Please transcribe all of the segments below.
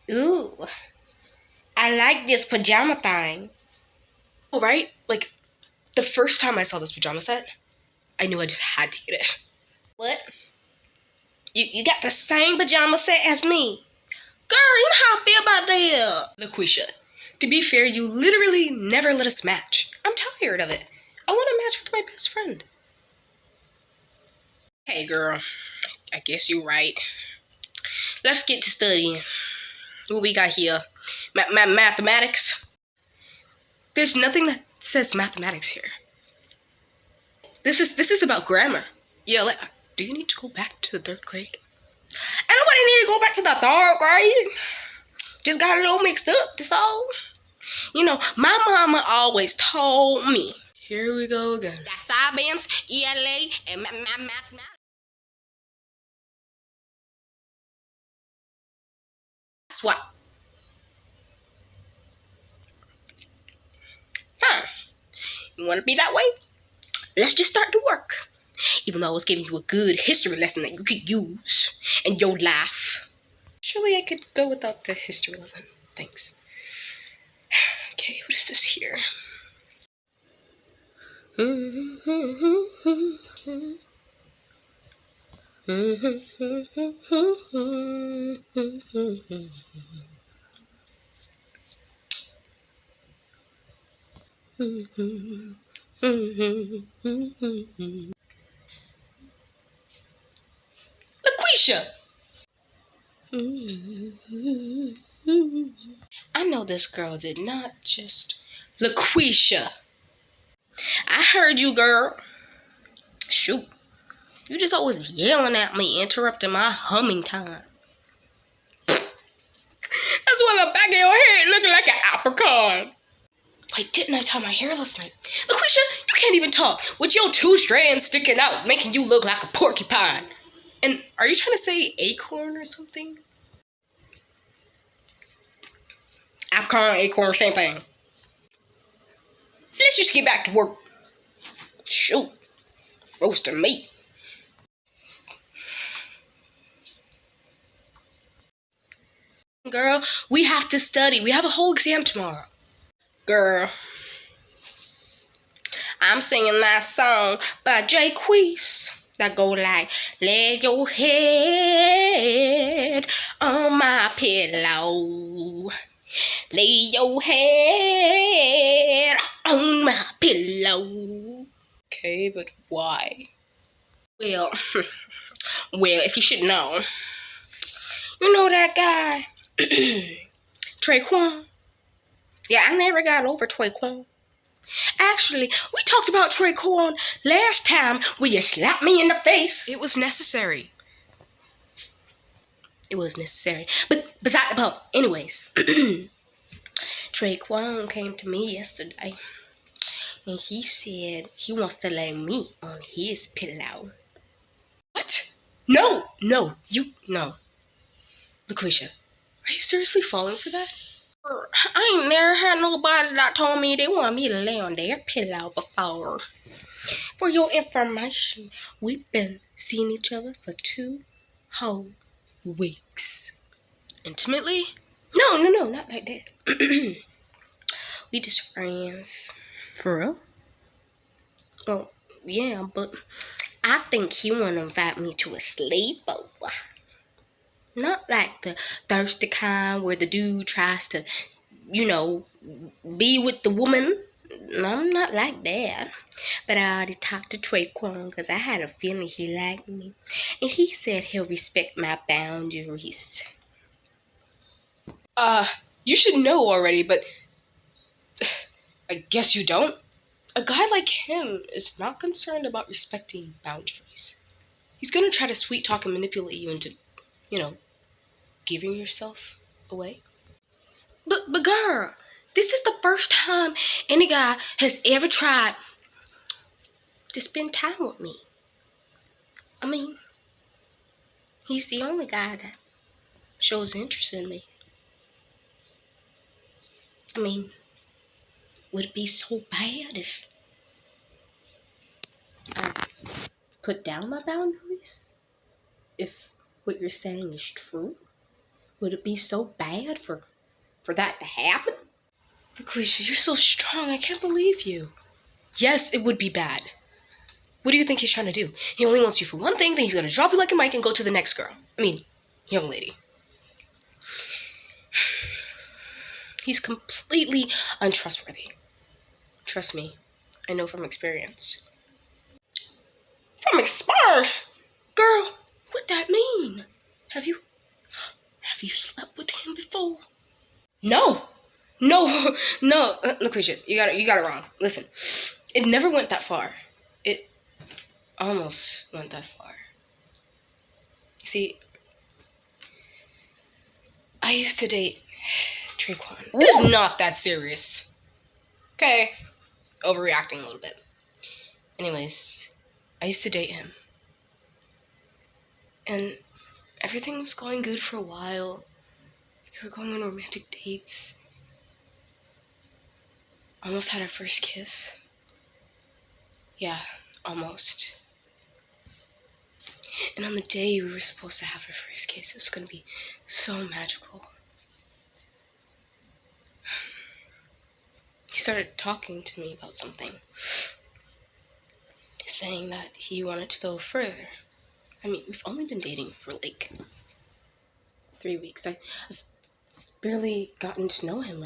Ooh, I like this pajama thing. All right, like the first time I saw this pajama set, I knew I just had to get it. What? You got the same pajama set as me. Girl, you know how I feel about that. LaQuisha, to be fair, you literally never let us match. I'm tired of it. I want to match with my best friend. Hey, girl, I guess you're right. Let's get to studying. What we got here? Mathematics? There's nothing that says mathematics here. This is about grammar. Yeah, like, do you need to go back to the 3rd grade? And nobody need to go back to the 3rd grade. Just got a little mixed up, that's all. You know, my mama always told me. Here we go again. That's science, ELA, and mathematics. That's what. Fine. You want to be that way? Let's just start to work. Even though I was giving you a good history lesson that you could use in your life. Surely I could go without the history lesson. Thanks. Okay, what is this here? LaQuisha! I know this girl did not just... LaQuisha! I heard you, girl. Shoot. You just always yelling at me, interrupting my humming time. That's why the back of your head looking like an apricot. Wait, didn't I tie my hair last night? LaQuisha, you can't even talk with your 2 strands sticking out, making you look like a porcupine. And are you trying to say acorn or something? Apricot, acorn, same thing. Let's just get back to work. Shoot. Roasting meat. Girl, we have to study. We have a whole exam tomorrow. Girl, I'm singing that song by Jacquees that go like, lay your head on my pillow. Lay your head on my pillow. Okay, but why? Well, if you should know, you know that guy, Traquan? Yeah, I never got over Traquan. Actually, we talked about Traquan last time when you slapped me in the face. It was necessary. It was necessary. But beside the point, anyways, Traquan came to me yesterday and he said he wants to lay me on his pillow. What? No. LaQuisha, are you seriously falling for that? I ain't never had nobody that told me they want me to lay on their pillow before. For your information, we've been seeing each other for 2 whole weeks. Intimately? No, not like that. We just friends. For real? Well, yeah, but I think he wanna invite me to a sleepover. Not like the thirsty kind where the dude tries to, be with the woman. I'm not like that. But I already talked to Traquan because I had a feeling he liked me. And he said he'll respect my boundaries. You should know already, but I guess you don't. A guy like him is not concerned about respecting boundaries. He's gonna try to sweet talk and manipulate you into, giving yourself away. But girl, this is the first time any guy has ever tried to spend time with me. I mean, he's the only guy that shows interest in me. I mean, would it be so bad if I put down my boundaries? If what you're saying is true? Would it be so bad for that to happen? Lucretia, you're so strong. I can't believe you. Yes, it would be bad. What do you think he's trying to do? He only wants you for one thing, then he's gonna drop you like a mic and go to the next girl. I mean, young lady. He's completely untrustworthy. Trust me, I know from experience. From experience? Girl, what that mean? Have you slept with him before? No, Lucretia, you got it wrong. Listen, it never went that far. It almost went that far. See, I used to date Traquan. It's not that serious. Okay, overreacting a little bit. Anyways, I used to date him. And everything was going good for a while. We were going on romantic dates. Almost had our first kiss. Yeah, almost. And on the day we were supposed to have our first kiss, it was going to be so magical. He started talking to me about something. Saying that he wanted to go further. I mean, we've only been dating for like 3 weeks. I've barely gotten to know him.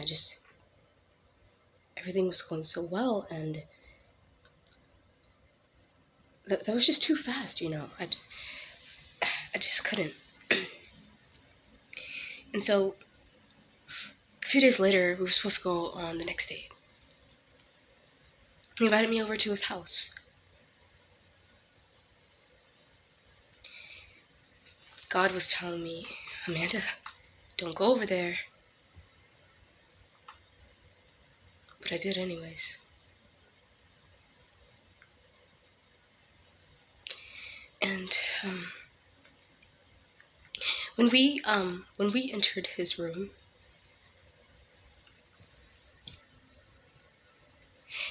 Everything was going so well, and that was just too fast, you know. I just couldn't. And so, a few days later, we were supposed to go on the next date. He invited me over to his house. God was telling me, Amanda, don't go over there. But I did anyways. And when we entered his room,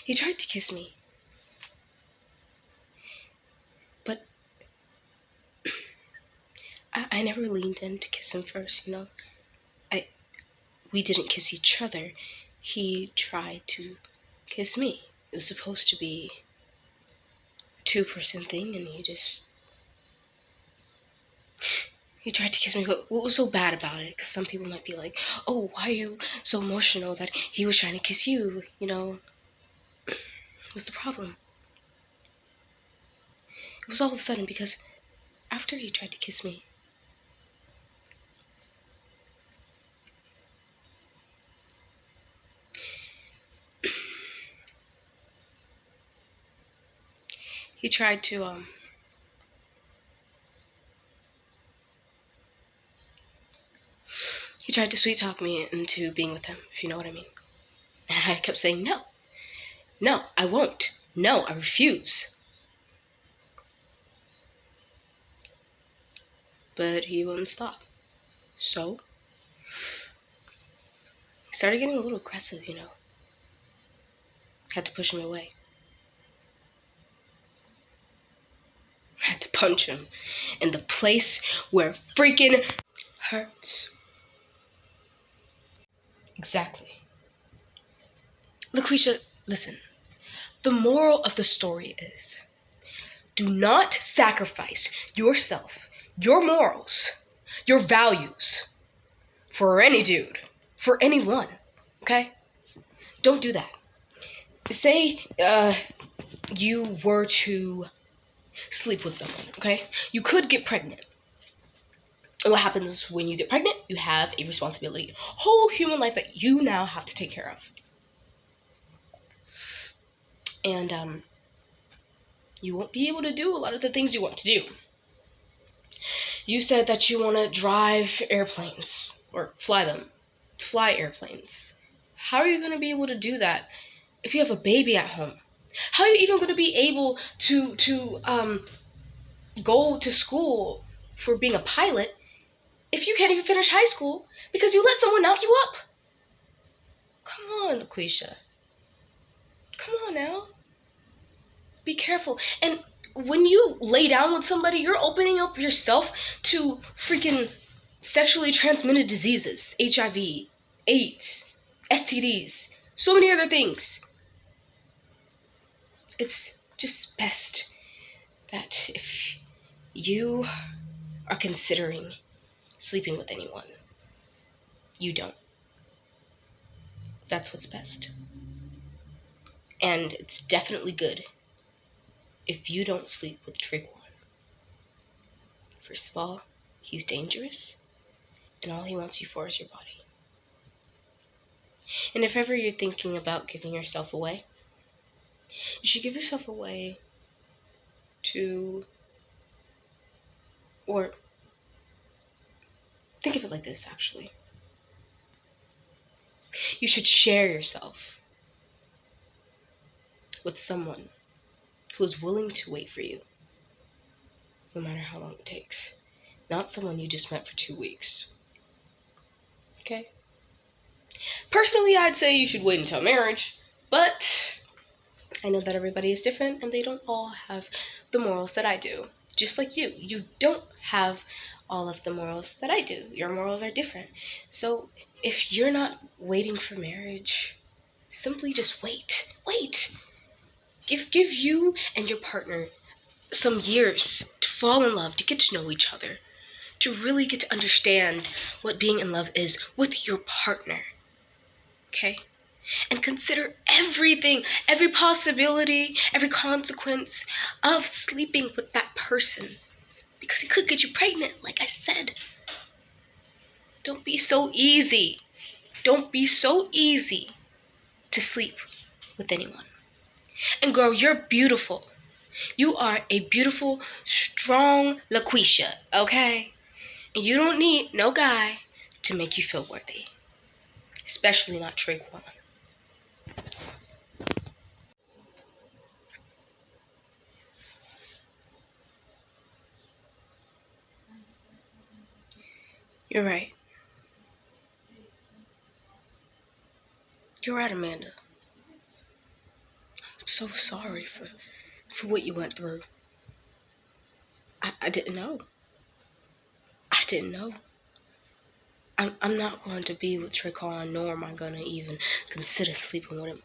he tried to kiss me. But I never leaned in to kiss him first, you know. We didn't kiss each other. He tried to kiss me. It was supposed to be a two-person thing, and he tried to kiss me. But what was so bad about it? Because some people might be like, oh, why are you so emotional that he was trying to kiss you? You know, what's the problem? It was all of a sudden because after he tried to kiss me, he tried to sweet talk me into being with him, if you know what I mean. And I kept saying, no, I won't. No, I refuse. But he wouldn't stop. So, he started getting a little aggressive, you know. Had to push him away. Had to punch him in the place where freaking hurts. Exactly. Lucretia, listen. The moral of the story is, do not sacrifice yourself, your morals, your values for any dude, for anyone, okay? Don't do that. Say you were to sleep with someone, okay? You could get pregnant. And what happens when you get pregnant? You have a responsibility, whole human life that you now have to take care of. And you won't be able to do a lot of the things you want to do. You said that you want to drive airplanes or fly airplanes. How are you going to be able to do that if you have a baby at home? How are you even going to be able to go to school for being a pilot if you can't even finish high school because you let someone knock you up? Come on, Lucretia. Come on now. Be careful. And when you lay down with somebody, you're opening up yourself to freaking sexually transmitted diseases, HIV, AIDS, STDs, so many other things. It's just best that if you are considering sleeping with anyone, you don't. That's what's best. And it's definitely good if you don't sleep with Traquan. First of all, he's dangerous, and all he wants you for is your body. And if ever you're thinking about giving yourself away, you should give yourself away to, or think of it like this actually. You should share yourself with someone who is willing to wait for you, no matter how long it takes. Not someone you just met for 2 weeks. Okay? Personally, I'd say you should wait until marriage, but I know that everybody is different and they don't all have the morals that I do. Just like you. You don't have all of the morals that I do. Your morals are different. So if you're not waiting for marriage, simply just wait. Wait. Give you and your partner some years to fall in love, to get to know each other, to really get to understand what being in love is with your partner. Okay? And consider everything, every possibility, every consequence of sleeping with that person. Because he could get you pregnant, like I said. Don't be so easy. Don't be so easy to sleep with anyone. And girl, you're beautiful. You are a beautiful, strong LaQuisha, okay? And you don't need no guy to make you feel worthy. Especially not Traquan. You're right. You're right, Amanda. I'm so sorry for what you went through. I didn't know. I didn't know. I'm not going to be with Traquan, nor am I going to even consider sleeping with him.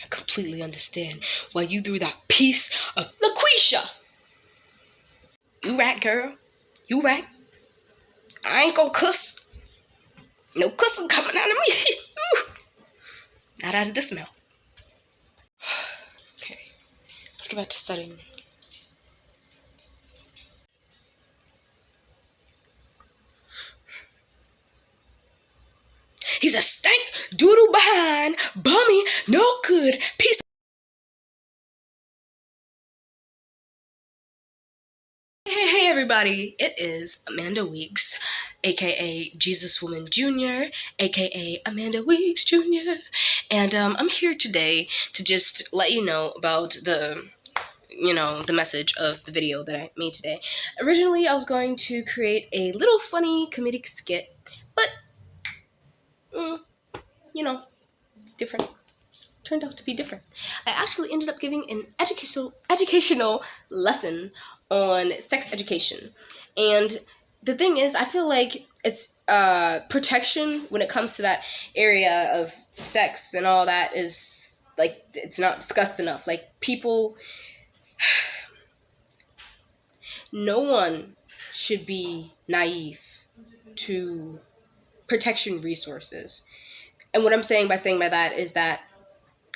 I completely understand why you threw that piece of LaQuisha. You right, girl. You right. I ain't gonna cuss. No cussing coming out of me. Not out of this mouth. Okay, let's get back to studying. He's a stank, doodle behind, bummy, no good piece. Hey everybody, it is Amanda Weeks, aka Jesus Woman Jr., aka Amanda Weeks Jr., and I'm here today to just let you know about the message of the video that I made today. Originally, I was going to create a little funny comedic skit, but, different. Turned out to be different. I actually ended up giving an educational lesson on sex education. And the thing is, I feel like it's protection when it comes to that area of sex and all that is, like, it's not discussed enough. Like, people... No one should be naive to protection resources. And what I'm saying by that is that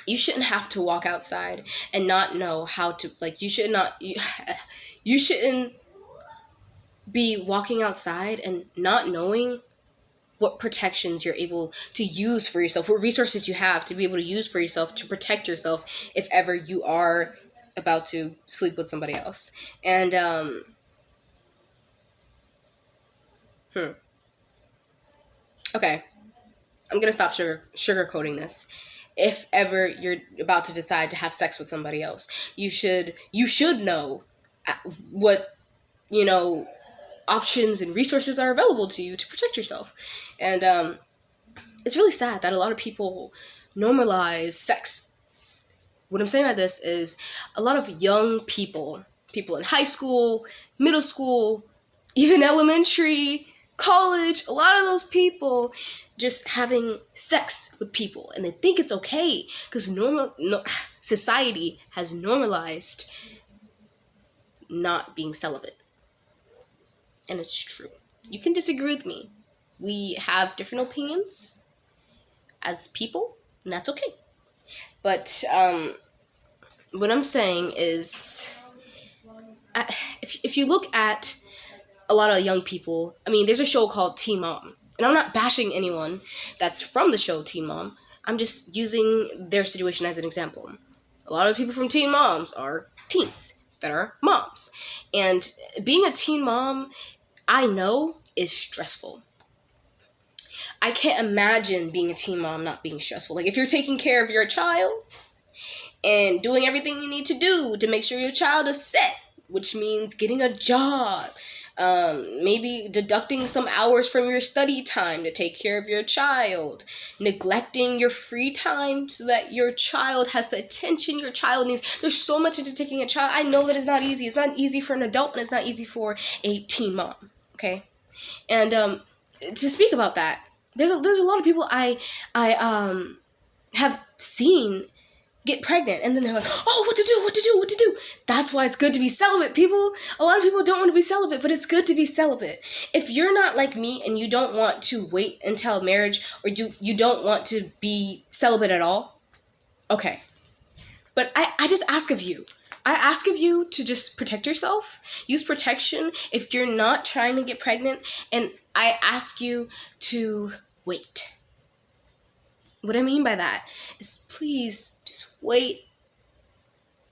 you shouldn't have to walk outside and not know how to, like, you shouldn't be walking outside and not knowing what protections you're able to use for yourself, what resources you have to be able to use for yourself to protect yourself if ever you are about to sleep with somebody else. And, okay, I'm gonna stop sugarcoating this. If ever you're about to decide to have sex with somebody else, you should know what, options and resources are available to you to protect yourself. And it's really sad that a lot of people normalize sex. What I'm saying by this is a lot of young people in high school, middle school, even elementary, college, a lot of those people just having sex with people, and they think it's okay because society has normalized not being celibate. And it's true. You can disagree with me. We have different opinions as people, and that's okay. But what I'm saying is, if you look at a lot of young people, I mean, there's a show called Teen Mom, and I'm not bashing anyone that's from the show Teen Mom. I'm just using their situation as an example. A lot of people from Teen Moms are teens that are moms, and being a teen mom, I know, is stressful. I can't imagine being a teen mom not being stressful. Like, if you're taking care of your child and doing everything you need to do to make sure your child is set, which means getting a job, maybe deducting some hours from your study time to take care of your child, neglecting your free time so that your child has the attention your child needs. There's so much into taking a child. I know that it's not easy. It's not easy for an adult, and it's not easy for a teen mom, okay? And to speak about that, there's a lot of people I have seen get pregnant, and then they're like, oh, what to do. That's why it's good to be celibate, people. A lot of people don't want to be celibate, but it's good to be celibate. If you're not like me and you don't want to wait until marriage, or you don't want to be celibate at all, okay. But I just ask of you. I ask of you to just protect yourself. Use protection if you're not trying to get pregnant. And I ask you to wait. What I mean by that is, please just wait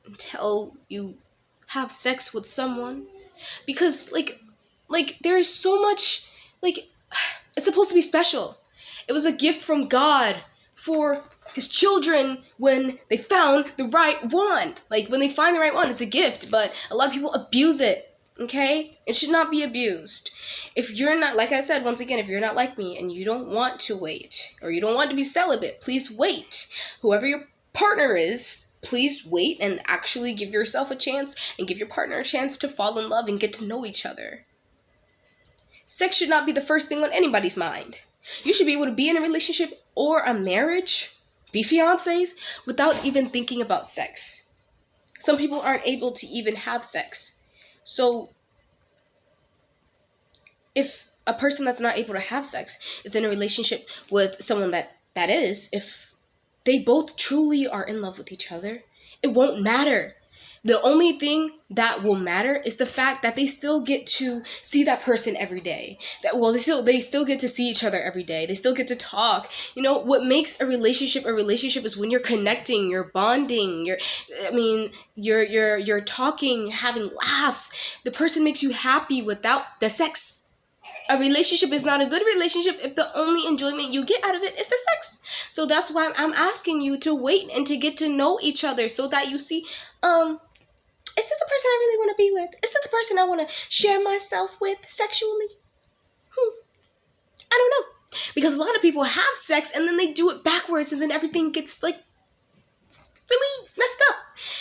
until you have sex with someone. Because, like there's so much, like, it's supposed to be special. It was a gift from God for his children when they found the right one. Like, when they find the right one, it's a gift, but a lot of people abuse it, okay? It should not be abused. If you're not, like I said, once again, if you're not like me and you don't want to wait, or you don't want to be celibate, please wait. Whoever your partner is, please wait and actually give yourself a chance and give your partner a chance to fall in love and get to know each other. Sex should not be the first thing on anybody's mind. You should be able to be in a relationship or a marriage, be fiancés, without even thinking about sex. Some people aren't able to even have sex. So if a person that's not able to have sex is in a relationship with someone that is, if they both truly are in love with each other, it won't matter. The only thing that will matter is the fact that they still get to see that person every day. They still get to see each other every day. They still get to talk. You know, what makes a relationship is when you're connecting, you're bonding, you're talking, having laughs. The person makes you happy without the sex. A relationship is not a good relationship if the only enjoyment you get out of it is the sex. So that's why I'm asking you to wait and to get to know each other, so that you see, is this the person I really want to be with? Is this the person I want to share myself with sexually? I don't know. Because a lot of people have sex and then they do it backwards, and then everything gets, like, really messed up.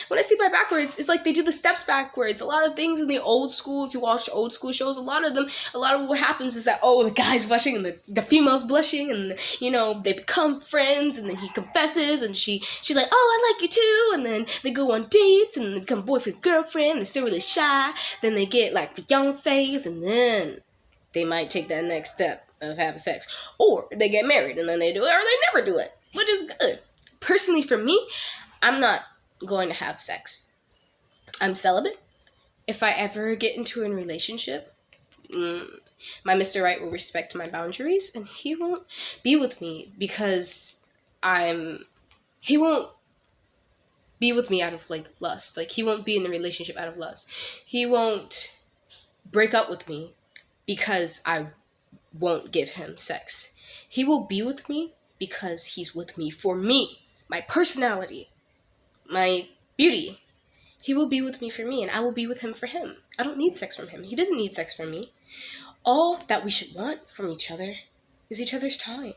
When I say by backwards, it's like they do the steps backwards. A lot of things in the old school, if you watch old school shows, a lot of what happens is that, the guy's blushing and the female's blushing, and, they become friends, and then he confesses, and she's like, I like you too, and then they go on dates, and they become boyfriend, girlfriend, they're still really shy, then they get, like, fiancés, and then they might take that next step of having sex, or they get married, and then they do it, or they never do it, which is good. Personally, for me, I'm not going to have sex. I'm celibate. If I ever get into a relationship, my Mr. Right will respect my boundaries, and he won't be with me because he won't be with me out of, like, lust. Like, he won't be in a relationship out of lust. He won't break up with me because I won't give him sex. He will be with me because he's with me for me, my personality, my beauty. He will be with me for me, and I will be with him for him. I don't need sex from him. He doesn't need sex from me. All that we should want from each other is each other's time.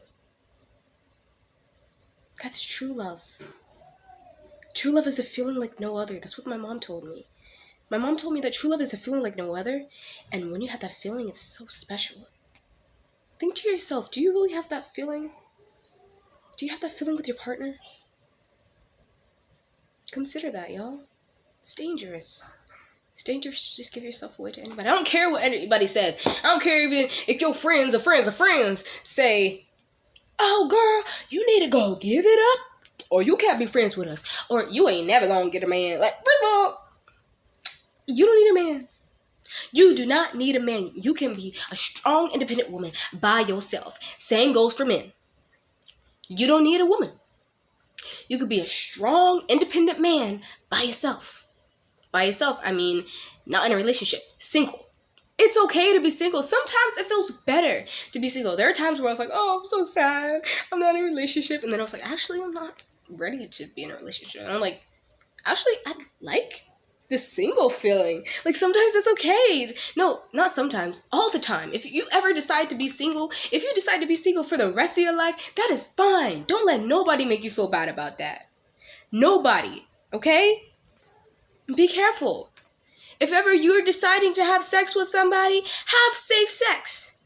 That's true love. True love is a feeling like no other. That's what my mom told me. My mom told me that true love is a feeling like no other, and when you have that feeling, it's so special. think to yourself, do you really have that feeling? Do you have that feeling with your partner? Consider that, y'all. It's dangerous. It's dangerous to just give yourself away to anybody. I don't care what anybody says. I don't care even if your friends say, oh, girl, you need to go give it up, or you can't be friends with us, or you ain't never gonna get a man. Like, first of all, you don't need a man. You do not need a man. You can be a strong, independent woman by yourself. Same goes for men. You don't need a woman. You could be a strong, independent man by yourself. By yourself, I mean, not in a relationship. Single. It's okay to be single. Sometimes it feels better to be single. There are times where I was like, oh, I'm so sad. I'm not in a relationship. And then I was like, actually, I'm not ready to be in a relationship. And I'm like, actually, I like this single feeling. Like, sometimes it's okay. No, not sometimes. All the time. If you ever decide to be single, if you decide to be single for the rest of your life, that is fine. Don't let nobody make you feel bad about that. Nobody. Okay? Be careful. If ever you're deciding to have sex with somebody, have safe sex.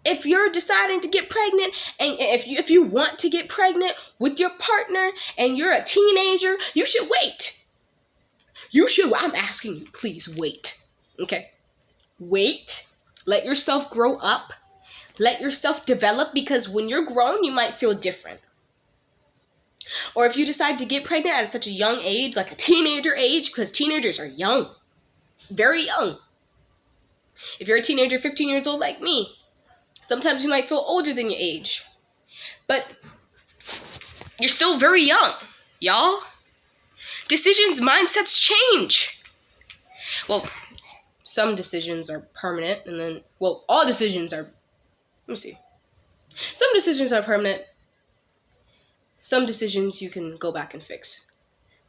If you're deciding to get pregnant, and if you want to get pregnant with your partner and you're a teenager, you should wait. I'm asking you, please wait. Okay? Wait. Let yourself grow up. Let yourself develop, because when you're grown, you might feel different. Or if you decide to get pregnant at such a young age, like a teenager age, because teenagers are young. Very young. If you're a teenager, 15 years old like me, sometimes you might feel older than your age. But you're still very young, y'all. Decisions, mindsets change. Well, some decisions are permanent, and then, well, all decisions are, let me see. Some decisions are permanent. Some decisions you can go back and fix.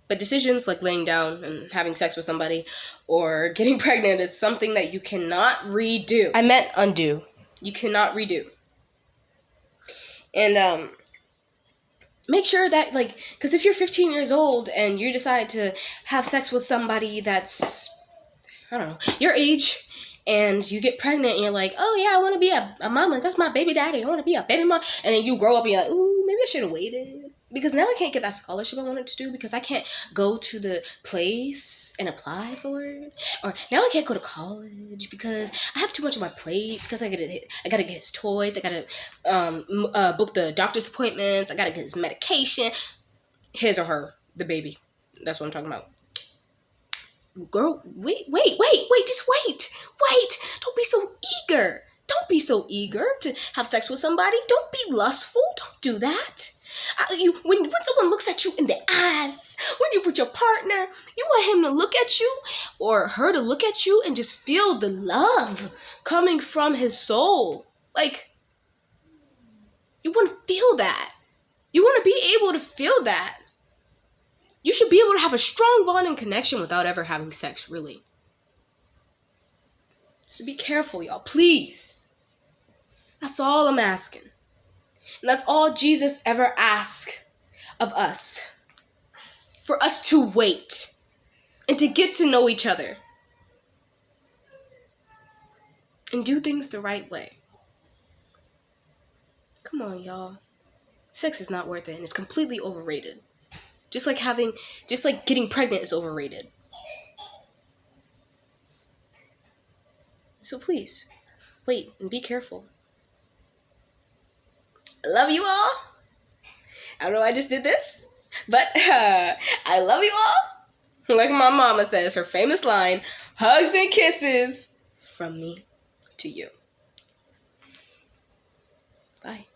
But decisions like laying down and having sex with somebody or getting pregnant is something that you cannot redo. I meant undo. You cannot redo. And make sure that, like, because if you're 15 years old and you decide to have sex with somebody that's, I don't know, your age, and you get pregnant and you're like, oh yeah, I want to be a mama. That's my baby daddy. I want to be a baby mom. And then you grow up and you're like, ooh, maybe I should have waited. Because now I can't get that scholarship I wanted to do because I can't go to the place and apply for it. Or now I can't go to college because I have too much on my plate, because I gotta get his toys. I gotta book the doctor's appointments. I gotta get his medication. His or her, the baby. That's what I'm talking about. Girl, wait, just wait. Don't be so eager. Don't be so eager to have sex with somebody. Don't be lustful. Don't do that. When someone looks at you in the eyes, when you're with your partner, you want him to look at you or her to look at you and just feel the love coming from his soul. Like, you want to feel that. You want to be able to feel that. You should be able to have a strong bonding connection without ever having sex, really. So be careful, y'all. Please. That's all I'm asking. And that's all Jesus ever asked of us. For us to wait. And to get to know each other. And do things the right way. Come on, y'all. Sex is not worth it, and it's completely overrated. Just like getting pregnant is overrated. So please, wait and be careful. I love you all. I don't know why I just did this, but I love you all. Like my mama says, her famous line, hugs and kisses from me to you. Bye.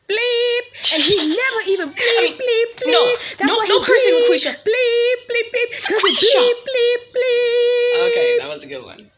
Bleep. And he never even bleep. No, that's why no cursing with Quisha. Bleep. Because it bleep. Okay, that was a good one.